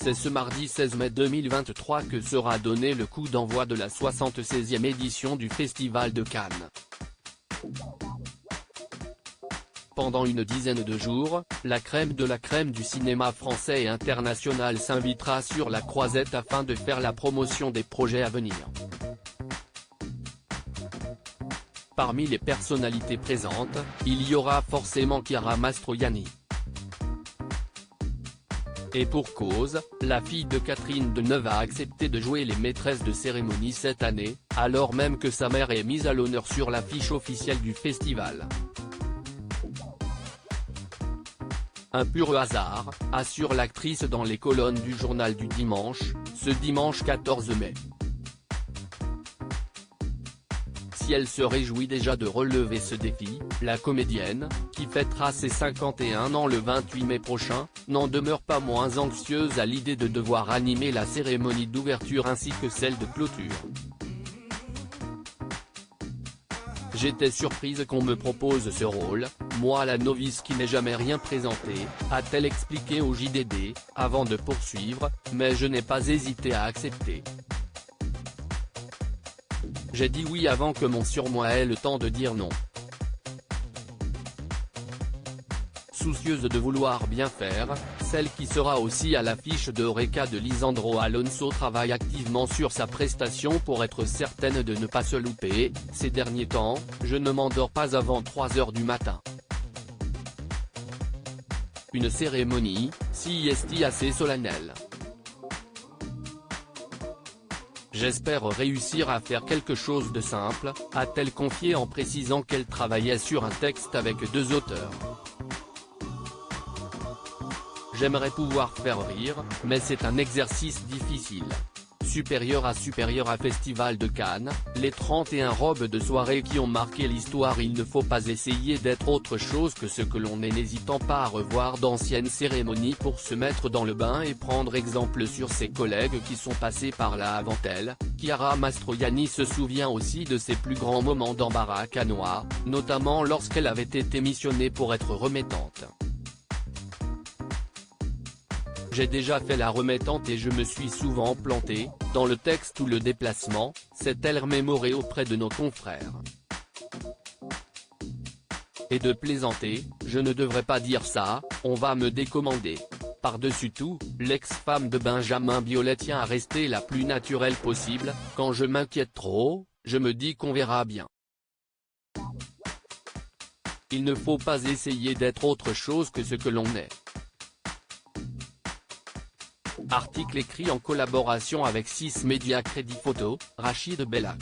C'est ce mardi 16 mai 2023 que sera donné le coup d'envoi de la 76e édition du Festival de Cannes. Pendant une dizaine de jours, la crème de la crème du cinéma français et international s'invitera sur la croisette afin de faire la promotion des projets à venir. Parmi les personnalités présentes, il y aura forcément Chiara Mastroianni. Et pour cause, la fille de Catherine Deneuve a accepté de jouer les maîtresses de cérémonie cette année, alors même que sa mère est mise à l'honneur sur l'affiche officielle du festival. Un pur hasard, assure l'actrice dans les colonnes du journal du dimanche, ce dimanche 14 mai. Si elle se réjouit déjà de relever ce défi, la comédienne, qui fêtera ses 51 ans le 28 mai prochain, n'en demeure pas moins anxieuse à l'idée de devoir animer la cérémonie d'ouverture ainsi que celle de clôture. J'étais surprise qu'on me propose ce rôle, moi la novice qui n'ai jamais rien présenté, a-t-elle expliqué au JDD, avant de poursuivre, mais je n'ai pas hésité à accepter. J'ai dit oui avant que mon surmoi ait le temps de dire non. Soucieuse de vouloir bien faire, celle qui sera aussi à l'affiche de Eureka de Lisandro Alonso travaille activement sur sa prestation pour être certaine de ne pas se louper. Ces derniers temps, je ne m'endors pas avant 3 h du matin. Une cérémonie, si assez solennelle. J'espère réussir à faire quelque chose de simple, a-t-elle confié en précisant qu'elle travaillait sur un texte avec 2 auteurs. J'aimerais pouvoir faire rire, mais c'est un exercice difficile. Supérieur à Festival de Cannes, les 31 robes de soirée qui ont marqué l'histoire. Il ne faut pas essayer d'être autre chose que ce que l'on est, n'hésitant pas à revoir d'anciennes cérémonies pour se mettre dans le bain et prendre exemple sur ses collègues qui sont passés par là avant elle. Chiara Mastroianni se souvient aussi de ses plus grands moments d'embarras cannois, notamment lorsqu'elle avait été missionnée pour être remettante. J'ai déjà fait la remettante et je me suis souvent planté, dans le texte ou le déplacement, s'est-elle remémorée auprès de nos confrères. Et de plaisanter, je ne devrais pas dire ça, on va me décommander. Par-dessus tout, l'ex-femme de Benjamin Biolay tient à rester la plus naturelle possible. Quand je m'inquiète trop, je me dis qu'on verra bien. Il ne faut pas essayer d'être autre chose que ce que l'on est. Article écrit en collaboration avec 6 Médias Crédit Photo, Rachid Bellac.